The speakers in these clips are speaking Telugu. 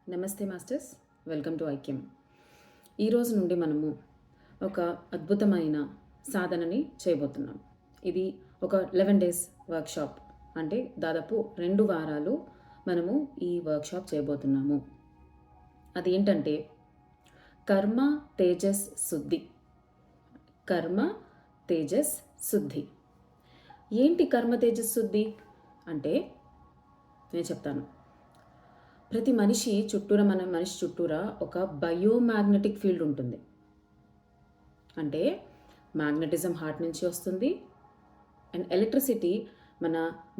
నమస్తే మాస్టర్స్, వెల్కమ్ టు ఐక్యం. ఈరోజు నుండి మనము ఒక అద్భుతమైన సాధనని చేయబోతున్నాం. ఇది ఒక 11 డేస్ వర్క్షాప్, అంటే దాదాపు 2 వారాలు మనము ఈ వర్క్షాప్ చేయబోతున్నాము. అదేంటంటే కర్మ తేజస్ శుద్ధి. కర్మ తేజస్ శుద్ధి. ఏంటి కర్మ తేజస్ శుద్ధి అంటే నేను చెప్తాను. ప్రతి మనిషి చుట్టూరా ఒక బయోమాగ్నెటిక్ ఫీల్డ్ ఉంటుంది. అంటే మ్యాగ్నెటిజం హార్ట్ నుంచి వస్తుంది అండ్ ఎలక్ట్రిసిటీ మన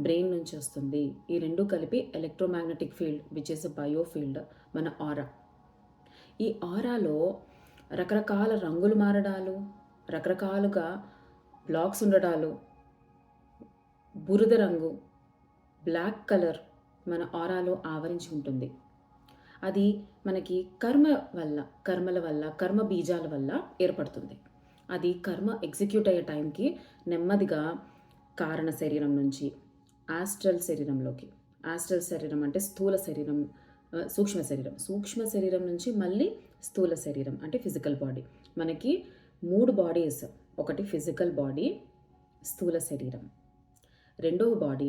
బ్రెయిన్ నుంచి వస్తుంది. ఈ రెండు కలిపి electromagnetic field which is a bio field, మన ఆరా. ఈ ఆరాలో రకరకాల రంగులు మారడాలు, రకరకాలుగా బ్లాక్స్ ఉండడాలు, బురద రంగు, బ్లాక్ కలర్ మన ఆరాలో ఆవరించి ఉంటుంది. అది మనకి కర్మల వల్ల కర్మ బీజాల వల్ల ఏర్పడుతుంది. అది కర్మ ఎగ్జిక్యూట్ అయ్యే టైంకి నెమ్మదిగా కారణ శరీరం నుంచి ఆస్ట్రల్ శరీరంలోకి, ఆస్ట్రల్ శరీరం అంటే స్థూల శరీరం, సూక్ష్మ శరీరం నుంచి మళ్ళీ స్థూల శరీరం అంటే ఫిజికల్ బాడీ. మనకి 3 బాడీస్. ఒకటి ఫిజికల్ బాడీ, స్థూల శరీరం. రెండవ బాడీ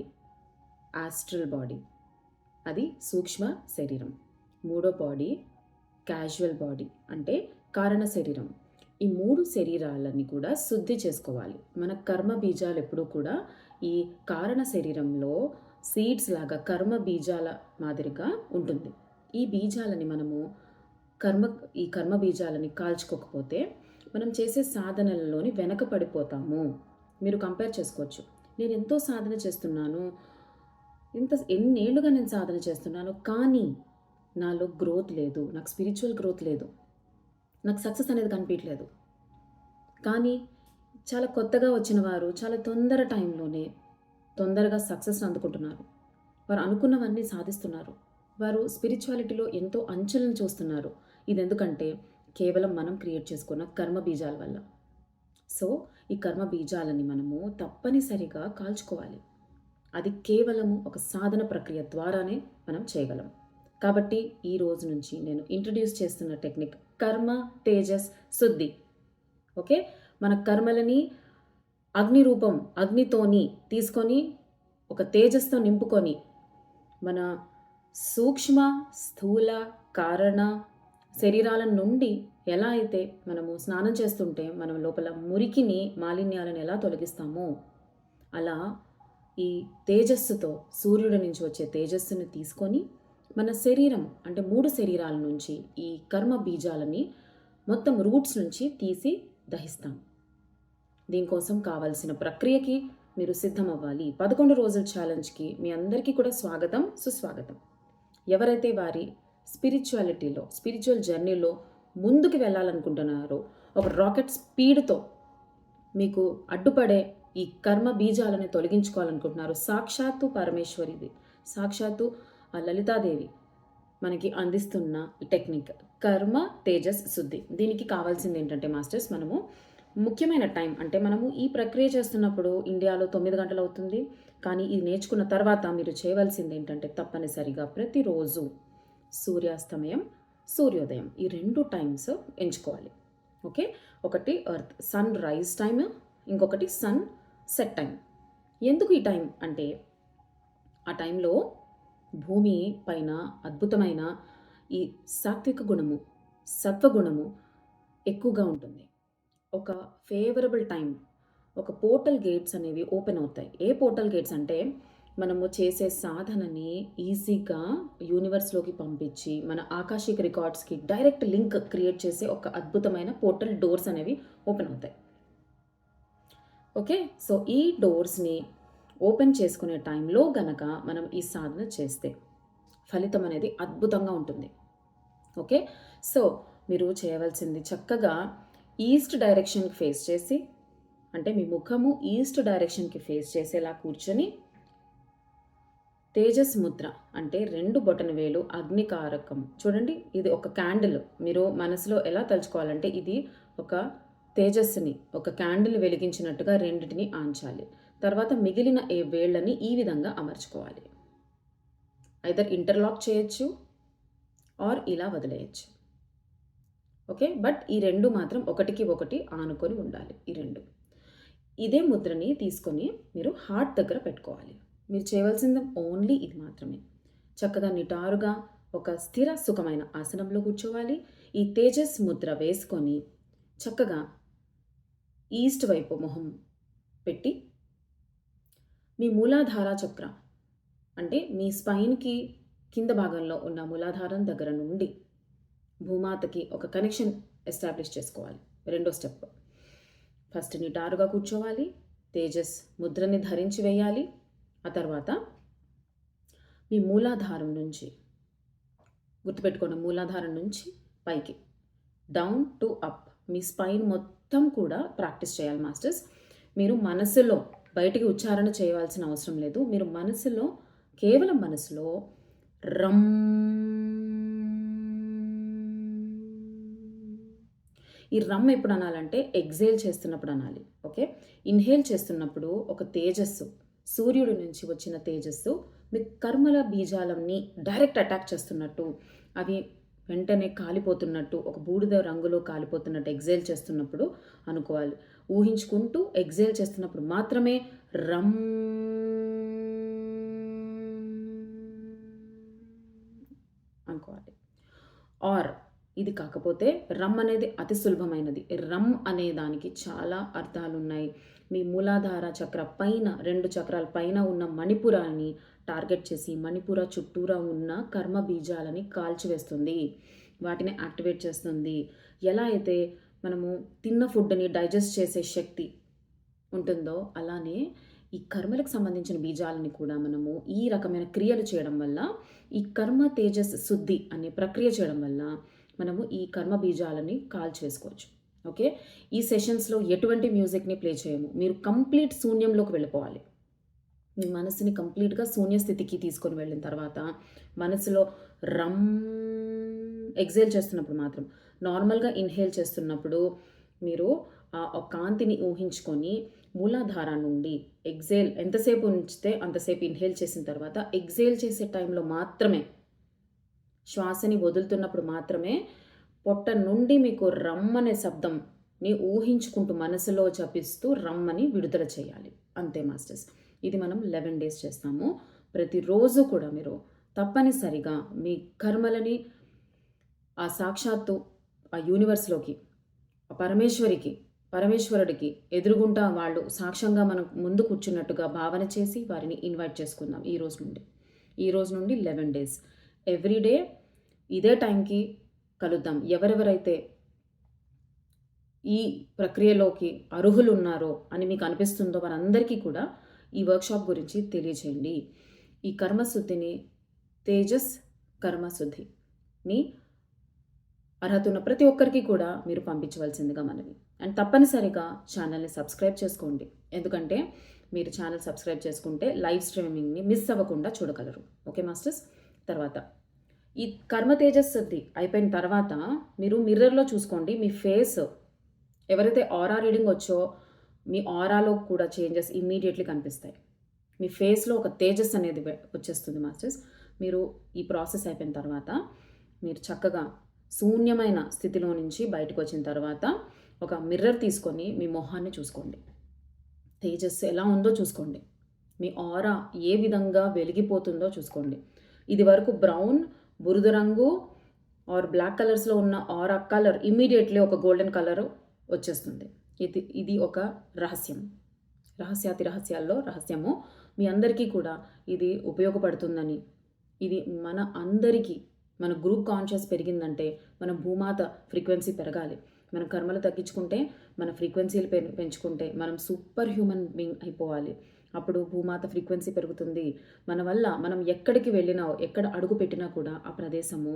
ఆస్ట్రల్ బాడీ, అది సూక్ష్మ శరీరం. మూడో బాడీ క్యాజువల్ బాడీ అంటే కారణ శరీరం. ఈ 3 శరీరాలని కూడా శుద్ధి చేసుకోవాలి. మన కర్మ బీజాలు ఎప్పుడూ కూడా ఈ కారణ శరీరంలో సీడ్స్ లాగా కర్మ బీజాల మాదిరిగా ఉంటుంది. ఈ బీజాలని మనము ఈ కర్మ బీజాలని కాల్చుకోకపోతే మనం చేసే సాధనలలోని వెనక పడిపోతాము. మీరు కంపేర్ చేసుకోవచ్చు. నేను ఎంతో సాధన చేస్తున్నాను, ఎన్నేళ్లుగా నేను సాధన చేస్తున్నాను, కానీ నాలో గ్రోత్ లేదు, నాకు స్పిరిచువల్ గ్రోత్ లేదు, నాకు సక్సెస్ అనేది కనిపించలేదు. కానీ చాలా కొత్తగా వచ్చిన వారు చాలా టైంలోనే తొందరగా సక్సెస్ అందుకుంటున్నారు. వారు అనుకున్నవన్నీ సాధిస్తున్నారు. వారు స్పిరిచువాలిటీలో ఎంతో అంచులను చూస్తున్నారు. ఇది ఎందుకంటే కేవలం మనం క్రియేట్ చేసుకున్న కర్మ బీజాల వల్ల. సో ఈ కర్మ బీజాలని మనము తప్పనిసరిగా కాల్చుకోవాలి. అది కేవలము ఒక సాధన ప్రక్రియ ద్వారానే మనం చేయగలం. కాబట్టి ఈ రోజు నుంచి నేను ఇంట్రడ్యూస్ చేస్తున్న టెక్నిక్ కర్మ తేజస్ శుద్ధి. ఓకే, మన కర్మలని అగ్నితోని తీసుకొని ఒక తేజస్తో నింపుకొని మన సూక్ష్మ స్థూల కారణ శరీరాల నుండి ఎలా అయితే మనము స్నానం చేస్తుంటే మనం లోపల మురికిని, మాలిన్యాలను ఎలా తొలగిస్తామో అలా ఈ తేజస్సుతో, సూర్యుడి నుంచి వచ్చే తేజస్సుని తీసుకొని మన శరీరం అంటే 3 శరీరాల నుంచి ఈ కర్మ బీజాలని మొత్తం రూట్స్ నుంచి తీసి దహిస్తాం. దీనికోసం కావాల్సిన ప్రక్రియకి మీరు సిద్ధం అవ్వాలి. 11 రోజుల ఛాలెంజ్కి మీ అందరికీ కూడా స్వాగతం, సుస్వాగతం. ఎవరైతే వారి స్పిరిచువల్ జర్నీలో ముందుకు వెళ్ళాలనుకుంటున్నారో, ఒక రాకెట్ స్పీడ్తో మీకు అడ్డుపడే ఈ కర్మ బీజాలని తొలగించుకోవాలనుకుంటున్నారు, సాక్షాత్తు పరమేశ్వరిది, సాక్షాత్తు ఆ లలితాదేవి మనకి అందిస్తున్న ఈ టెక్నిక్ కర్మ తేజస్ శుద్ధి. దీనికి కావాల్సింది ఏంటంటే మాస్టర్స్, మనము ముఖ్యమైన టైం అంటే మనము ఈ ప్రక్రియ చేస్తున్నప్పుడు ఇండియాలో 9 గంటలు అవుతుంది. కానీ ఇది నేర్చుకున్న తర్వాత మీరు చేయవలసింది ఏంటంటే తప్పనిసరిగా ప్రతిరోజు సూర్యాస్తమయం, సూర్యోదయం ఈ 2 టైమ్స్ ఎంచుకోవాలి. ఓకే, ఒకటి ఎర్త్ సన్ రైజ్ టైం, ఇంకొకటి సన్ సెట్ టైం. ఎందుకు ఈ టైం అంటే ఆ టైంలో భూమి పైన అద్భుతమైన ఈ సాత్విక గుణము, సత్వగుణము ఎక్కువగా ఉంటుంది. ఒక ఫేవరబుల్ టైం, ఒక పోర్టల్ గేట్స్ అనేవి ఓపెన్ అవుతాయి. ఏ పోర్టల్ గేట్స్ అంటే మనము చేసే సాధనని ఈజీగా యూనివర్స్లోకి పంపించి మన ఆకాశిక రికార్డ్స్కి డైరెక్ట్ లింక్ క్రియేట్ చేసే ఒక అద్భుతమైన పోర్టల్ డోర్స్ అనేవి ఓపెన్ అవుతాయి. ఓకే, సో ఈ డోర్స్ని ఓపెన్ చేసుకునే టైంలో గనక మనం ఈ సాధన చేస్తే ఫలితం అనేది అద్భుతంగా ఉంటుంది. ఓకే, సో మీరు చేయవలసింది చక్కగా ఈస్ట్ డైరెక్షన్కి ఫేస్ చేసి, అంటే మీ ముఖము ఈస్ట్ డైరెక్షన్కి ఫేస్ చేసేలా కూర్చొని తేజస్ ముద్ర అంటే 2 బొటనవేలు అగ్నికారకం. చూడండి, ఇది ఒక క్యాండిల్. మీరు మనసులో ఎలా తలుచుకోవాలంటే ఇది ఒక తేజస్సుని, ఒక క్యాండిల్ వెలిగించినట్టుగా రెండింటిని ఆంచాలి. తర్వాత మిగిలిన వేళ్ళని ఈ విధంగా అమర్చుకోవాలి. ఐదర్ ఇంటర్లాక్ చేయొచ్చు ఆర్ ఇలా వదిలేయచ్చు. ఓకే, బట్ ఈ రెండు మాత్రం ఒకటికి ఒకటి ఆనుకొని ఉండాలి. ఈ రెండు ఇదే ముద్రని తీసుకొని మీరు హార్ట్ దగ్గర పెట్టుకోవాలి. మీరు చేయవలసింది ఓన్లీ ఇది మాత్రమే. చక్కగా నిటారుగా ఒక స్థిర సుఖమైన ఆసనంలో కూర్చోవాలి. ఈ తేజస్ ముద్ర వేసుకొని చక్కగా ఈస్ట్ వైపు మొహం పెట్టి మీ మూలాధార చక్ర అంటే మీ స్పైన్కి కింద భాగంలో ఉన్న మూలాధారం దగ్గర నుండి భూమాతకి ఒక కనెక్షన్ ఎస్టాబ్లిష్ చేసుకోవాలి. రెండో స్టెప్, ఫస్ట్ నిటారుగా కూర్చోవాలి, తేజస్ ముద్రని ధరించి వేయాలి. ఆ తర్వాత మీ మూలాధారం నుంచి గుర్తుపెట్టుకోండి, మూలాధారం నుంచి పైకి down to up me spine మొత్తం కూడా ప్రాక్టీస్ చేయాలి మాస్టర్స్. మీరు మనసులో బయటికి ఉచ్చారణ చేయవలసిన అవసరం లేదు. మీరు మనసులో కేవలం మనసులో రమ్ ఈ రమ్ ఎప్పుడు అనాలంటే ఎగ్జేల్ చేస్తున్నప్పుడు అనాలి. ఓకే, ఇన్హేల్ చేస్తున్నప్పుడు ఒక తేజస్సు, సూర్యుడి నుంచి వచ్చిన తేజస్సు మీ కర్మల బీజాలని డైరెక్ట్ అటాక్ చేస్తున్నట్టు, అవి వెంటనే కాలిపోతున్నట్టు, ఒక బూడిద రంగులో కాలిపోతున్నట్టు ఎగ్జేల్ చేస్తున్నప్పుడు అనుకోవాలి. ఊహించుకుంటూ ఎగ్జేల్ చేస్తున్నప్పుడు మాత్రమే రమ్ అనుకోవాలి. ఆర్ ఇది కాకపోతే రమ్ అనేది అతి సులభమైనది. రమ్ అనే దానికి చాలా అర్థాలు ఉన్నాయి. మీ మూలాధార చక్ర పైన 2 చక్రాల పైన ఉన్న మణిపురాన్ని టార్గెట్ చేసి మణిపుర చుట్టూరా ఉన్న కర్మ బీజాలని కాల్చివేస్తుంది, వాటిని యాక్టివేట్ చేస్తుంది. ఎలా అయితే మనము తిన్న ఫుడ్ని డైజెస్ట్ చేసే శక్తి ఉంటుందో అలానే ఈ కర్మలకు సంబంధించిన బీజాలని కూడా మనము ఈ రకమైన క్రియలు చేయడం వల్ల, ఈ కర్మ తేజస్ శుద్ధి అనే ప్రక్రియ చేయడం వల్ల మనము ఈ కర్మ బీజాలని కాల్చివేసుకోవచ్చు. ఓకే, ఈ సెషన్స్లో ఎటువంటి మ్యూజిక్ని ప్లే చేయము. మీరు కంప్లీట్ శూన్యంలోకి వెళ్ళిపోవాలి. మీ మనసుని కంప్లీట్గా శూన్య స్థితికి తీసుకొని వెళ్ళిన తర్వాత మనసులో రమ్ ఎగ్జేల్ చేస్తున్నప్పుడు మాత్రం, నార్మల్గా ఇన్హేల్ చేస్తున్నప్పుడు మీరు ఆ కాంతిని ఊహించుకొని మూలాధార నుండి ఎగ్జేల్ ఎంతసేపు ఉంచితే అంతసేపు ఇన్హేల్ చేసిన తర్వాత ఎగ్జేల్ చేసే టైంలో మాత్రమే, శ్వాసని వదులుతున్నప్పుడు మాత్రమే పొట్ట నుండి మీకు రమ్మనే శబ్దంని ఊహించుకుంటూ మనసులో జపిస్తూ రమ్మని విడుదల చేయాలి. అంతే మాస్టర్స్. ఇది మనం 11 days చేస్తాము. ప్రతిరోజు కూడా మీరు తప్పనిసరిగా మీ కర్మలని ఆ సాక్షాత్తు ఆ యూనివర్స్లోకి, ఆ పరమేశ్వరుడికి ఎదురుగుంటా వాళ్ళు సాక్ష్యంగా మనం ముందు కూర్చున్నట్టుగా భావన చేసి వారిని ఇన్వైట్ చేసుకుందాం. ఈ రోజు నుండి 11 days ఎవ్రీడే ఇదే టైంకి కలుద్దాం. ఎవరెవరైతే ఈ ప్రక్రియలోకి అర్హులు ఉన్నారో అని మీకు అనిపిస్తుందో వారందరికీ కూడా ఈ వర్క్షాప్ గురించి తెలియజేయండి. ఈ కర్మశుద్ధిని, తేజస్ కర్మశుద్ధిని అర్హత ఉన్న ప్రతి ఒక్కరికి కూడా మీరు పంపించవలసిందిగా మనవి. అండ్ తప్పనిసరిగా ఛానల్ని సబ్స్క్రైబ్ చేసుకోండి. ఎందుకంటే మీరు ఛానల్ సబ్స్క్రైబ్ చేసుకుంటే లైవ్ స్ట్రీమింగ్ని మిస్ అవ్వకుండా చూడగలరు. Okay masters. తర్వాత ఈ కర్మ తేజస్సుది అయిపోయిన తర్వాత మీరు మిర్రర్లో చూసుకోండి. మీ ఫేస్ ఎవరైతే ఆరా రీడింగ్ వచ్చో మీ ఆరాలో కూడా చేంజెస్ ఇమ్మీడియట్లీ కనిపిస్తాయి. మీ ఫేస్లో ఒక తేజస్ అనేది వచ్చేస్తుంది మాస్టర్స్. మీరు ఈ ప్రాసెస్ అయిపోయిన తర్వాత మీరు చక్కగా శూన్యమైన స్థితిలో నుంచి బయటకు వచ్చిన తర్వాత ఒక మిర్రర్ తీసుకొని మీ మొహాన్ని చూసుకోండి. తేజస్ ఎలా ఉందో చూసుకోండి. మీ ఆరా ఏ విధంగా వెలిగిపోతుందో చూసుకోండి. ఇది వరకు బ్రౌన్, బురద రంగు ఆర్ బ్లాక్ కలర్స్లో ఉన్న ఆరా కలర్ ఇమ్మీడియట్లీ ఒక గోల్డెన్ కలర్ వచ్చేస్తుంది. ఇది ఒక రహస్యాతి రహస్యాల్లో రహస్యము. మీ అందరికీ కూడా ఇది ఉపయోగపడుతుందని, ఇది మన అందరికీ, మన గ్రూప్ కాన్షియస్ పెరిగిందంటే మన భూమాత ఫ్రీక్వెన్సీ పెరగాలి. మన కర్మలు తగ్గించుకుంటే, మన ఫ్రీక్వెన్సీలు పెంచుకుంటే మనం సూపర్ హ్యూమన్ బీయింగ్ అయిపోవాలి. అప్పుడు భూమాత ఫ్రీక్వెన్సీ పెరుగుతుంది. మన వల్ల మనం ఎక్కడికి వెళ్ళినా, ఎక్కడ అడుగు పెట్టినా కూడా ఆ ప్రదేశము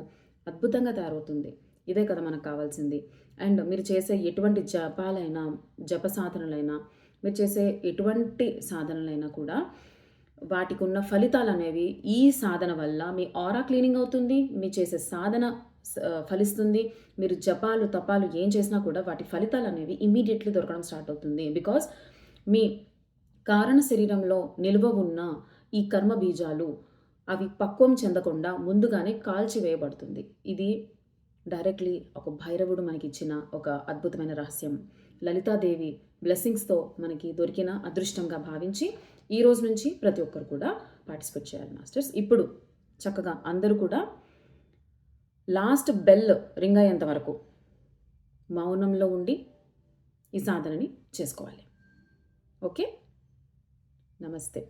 అద్భుతంగా తయారవుతుంది. ఇదే కదా మనకు కావాల్సింది. అండ్ మీరు చేసే ఎటువంటి జప సాధనలైనా, మీరు చేసే ఎటువంటి సాధనలైనా కూడా వాటికి ఉన్న ఫలితాలు అనేవి ఈ సాధన వల్ల మీ ఆరా క్లీనింగ్ అవుతుంది. మీ చేసే సాధన ఫలిస్తుంది. మీరు జపాలు తపాలు ఏం చేసినా కూడా వాటి ఫలితాలు అనేవి ఇమ్మీడియట్లీ దొరకడం స్టార్ట్ అవుతుంది. బికాస్ మీ కారణ శరీరంలో నిల్వ ఉన్న ఈ కర్మ బీజాలు అవి పక్వం చెందకుండా ముందుగానే కాల్చివేయబడుతుంది. ఇది డైరెక్ట్లీ ఒక భైరవుడు మనకిచ్చిన ఒక అద్భుతమైన రహస్యం. లలితాదేవి బ్లెస్సింగ్స్తో మనకి దొరికిన అదృష్టంగా భావించి ఈ రోజు నుంచి ప్రతి ఒక్కరు కూడా పార్టిసిపేట్ చేయాలి మాస్టర్స్. ఇప్పుడు చక్కగా అందరూ కూడా లాస్ట్ బెల్ రింగ్ అయ్యేంత వరకు మౌనంలో ఉండి ఈ సాధనని చేసుకోవాలి. ఓకే, నమస్తే.